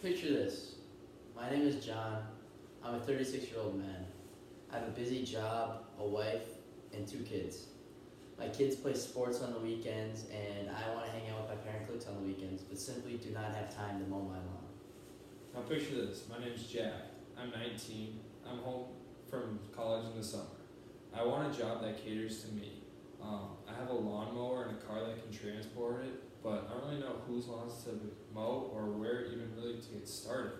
Picture this. My name is John. I'm a 36-year-old man. I have a busy job, a wife, and 2 kids. My kids play sports on the weekends, and I want to hang out with my parent cliques on the weekends, but simply do not have time to mow my lawn. Now picture this. My name's Jack. I'm 19. I'm home from college in the summer. I want a job that caters to me. I have a lawnmower and a car that can transport it, but I don't really know whose lawns to mow or where even really to get started.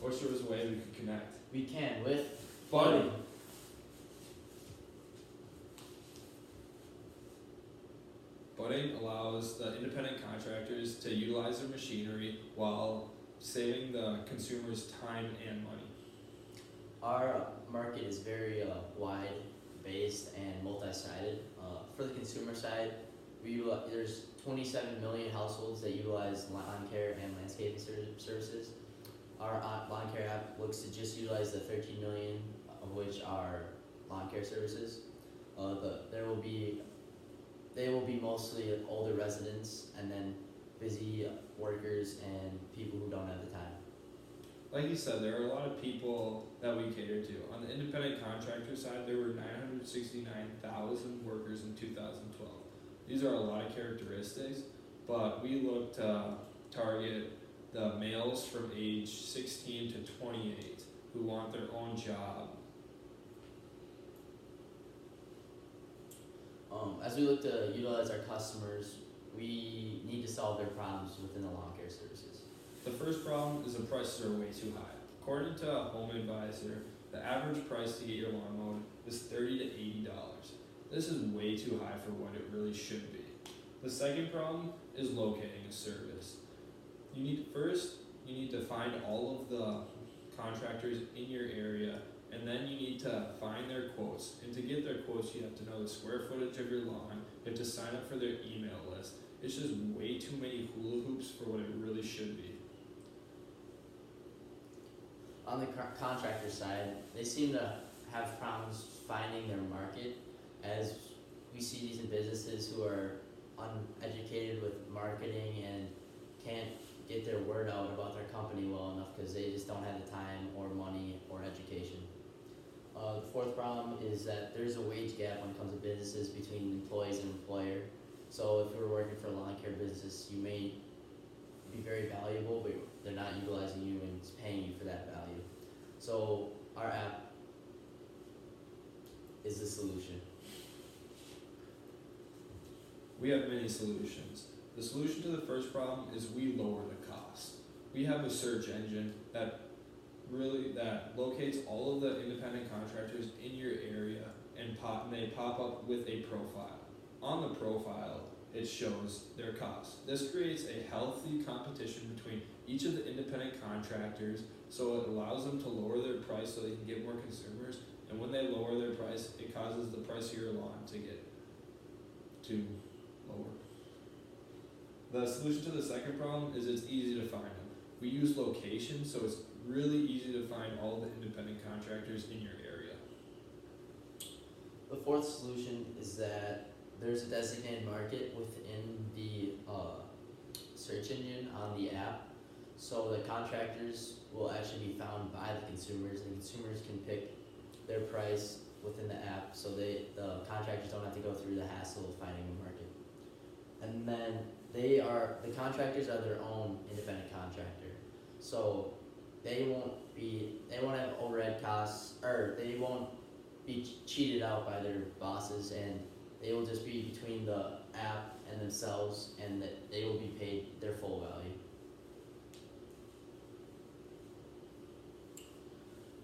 I wish there was a way we could connect. We can with Buddy. Budding allows the independent contractors to utilize their machinery while saving the consumers time and money. Our market is very wide-based and multi-sided. For the consumer side, there's 27 million households that utilize lawn care and landscaping services. Our lawn care app looks to just utilize the 13 million of which are lawn care services. They will be mostly older residents and then busy workers and people who don't have the time. Like you said, there are a lot of people that we cater to. On the independent contractor side, there were 969,000 workers in 2012. These are a lot of characteristics, but we look to target the males from age 16 to 28 who want their own job. As we look to utilize our customers, we need to solve their problems within the lawn care services. The first problem is the prices are way too high. According to Home Advisor, the average price to get your lawn mowed is $30 to $80. This is way too high for what it really should be. The second problem is locating a service. You need to find all of the contractors in your area, and then you need to find their quotes. And to get their quotes, you have to know the square footage of your lawn. You have to sign up for their email list. It's just way too many hula hoops for what it really should be. On the contractor side, they seem to have problems finding their market, as we see these in businesses who are uneducated with marketing and can't get their word out about their company well enough because they just don't have the time or money or education. The fourth problem is that there's a wage gap when it comes to businesses between employees and employer. So if you're working for a lawn care business, you may be very valuable, but they're not utilizing you and paying you for that value. So our app is the solution. We have many solutions. The solution to the first problem is we lower the cost. We have a search engine that locates all of the independent contractors in your area, and they pop up with a profile. On the profile, it shows their costs. This creates a healthy competition between each of the independent contractors, so it allows them to lower their price so they can get more consumers, and when they lower their price, it causes the price of your lawn to get to lower. The solution to the second problem is it's easy to find them. We use location, so it's really easy to find all the independent contractors in your area. The fourth solution is that there's a designated market within the search engine on the app, so the contractors will actually be found by the consumers, and consumers can pick their price within the app, so the contractors don't have to go through the hassle of finding a market. And then the contractors are their own independent contractor, so they won't have overhead costs, or they won't be cheated out by their bosses, and they will just be between the app and themselves, and that they will be paid their full value.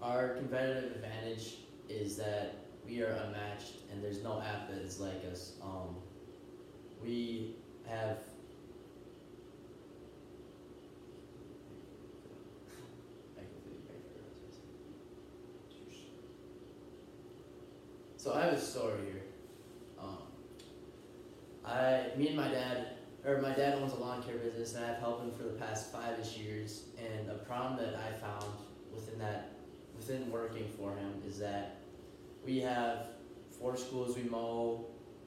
Our competitive advantage is that we are unmatched, and there's no app that is like us. We have So I have a story here. My dad owns a lawn care business, and I've helped him for the past 5-ish years. And a problem that I found within working for him is that we have 4 schools we mow,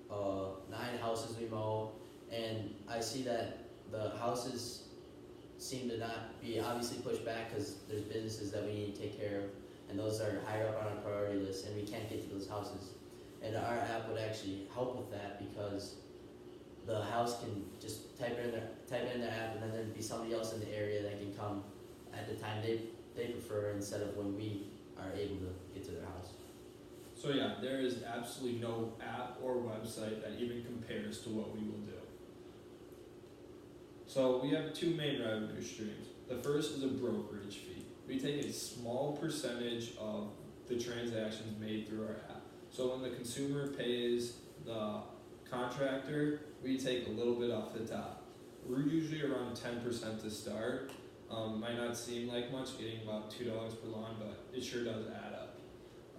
9 houses we mow, and I see that the houses seem to not be obviously pushed back because there's businesses that we need to take care of, and those are higher up on our priority list, and we can't get to those houses. And our app would actually help with that because the house can just type it in their app, and then there'd be somebody else in the area that can come at the time they prefer instead of when we are able to get to their house. So yeah, there is absolutely no app or website that even compares to what we will do. So we have two main revenue streams. The first is a brokerage fee. We take a small percentage of the transactions made through our app. So when the consumer pays the contractor, we take a little bit off the top. We're usually around 10% to start. Might not seem like much, getting about $2 per lawn, but it sure does add up.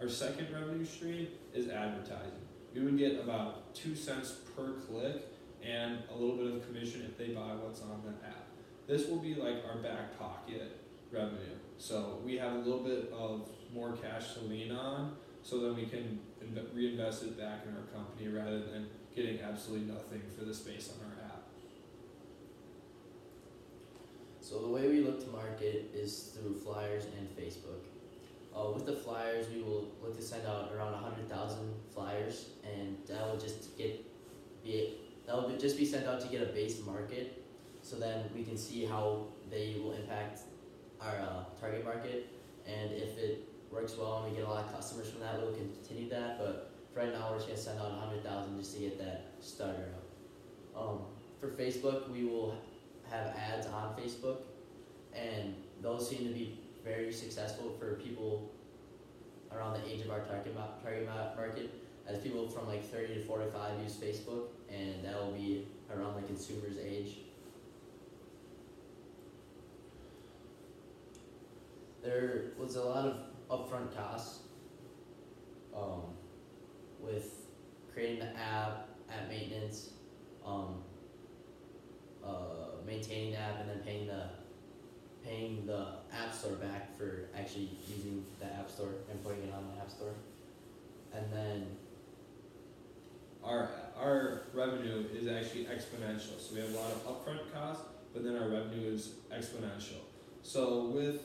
Our second revenue stream is advertising. We would get about 2 cents per click and a little bit of commission if they buy what's on the app. This will be like our back pocket revenue. So we have a little bit of more cash to lean on, so then we can reinvest it back in our company rather than getting absolutely nothing for the space on our app. So the way we look to market is through flyers and Facebook. With the flyers, we will look to send out around 100,000 flyers, and that will just be sent out to get a base market, so then we can see how they will impact our target market, and if it works well and we get a lot of customers from that, we'll continue that. But for right now, we're just gonna send out 100,000 just to get that started up. For Facebook, we will have ads on Facebook, and those seem to be very successful for people around the age of our target market, as people from like 30 to 45 use Facebook, and that will be around the consumer's age. There was a lot of upfront costs with creating the app maintenance, maintaining the app, and then paying the app store back for actually using the app store and putting it on the app store. And then our revenue is actually exponential. So we have a lot of upfront costs, but then our revenue is exponential. So with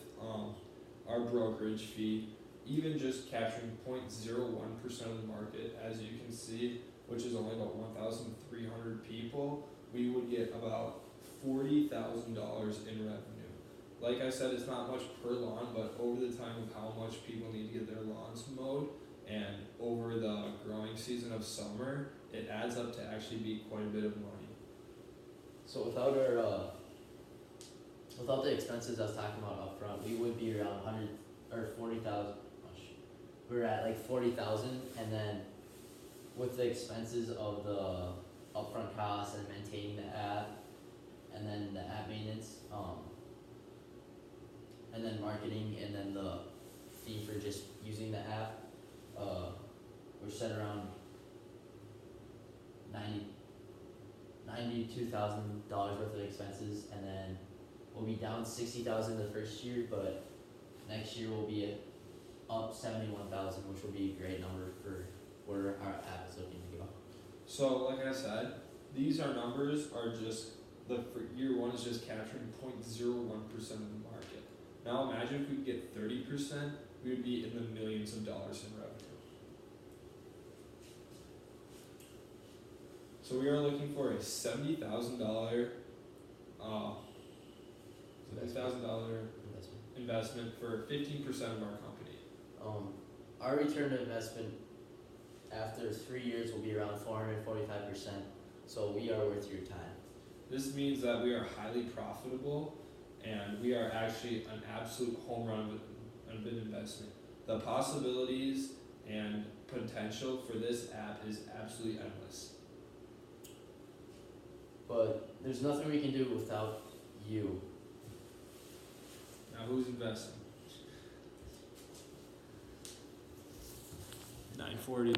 our brokerage fee, even just capturing 0.01% of the market, as you can see, which is only about 1,300 people, we would get about $40,000 in revenue. Like I said, it's not much per lawn, but over the time of how much people need to get their lawns mowed, and over the growing season of summer, it adds up to actually be quite a bit of money. so without the expenses I was talking about up front, we would be around 100 or 40,000. We're at like 40,000, and then with the expenses of the upfront costs and maintaining the app, and then the app maintenance, and then marketing, and then the fee for just using the app, we're set around $92,000 worth of expenses, and then we'll be down 60,000 the first year, but next year we'll be up 71,000, which will be a great number for where our app is looking to go. So like I said, these are numbers are just for year one is just capturing 0.01% of the market. Now imagine if we could get 30%, we would be in the millions of dollars in revenue. So we are looking for a $70,000 investment for 15% of our company. Our return on investment after 3 years will be around 445%, so we are worth your time. This means that we are highly profitable, and we are actually an absolute home run of an investment. The possibilities and potential for this app is absolutely endless. But there's nothing we can do without you. Now who's investing? 940.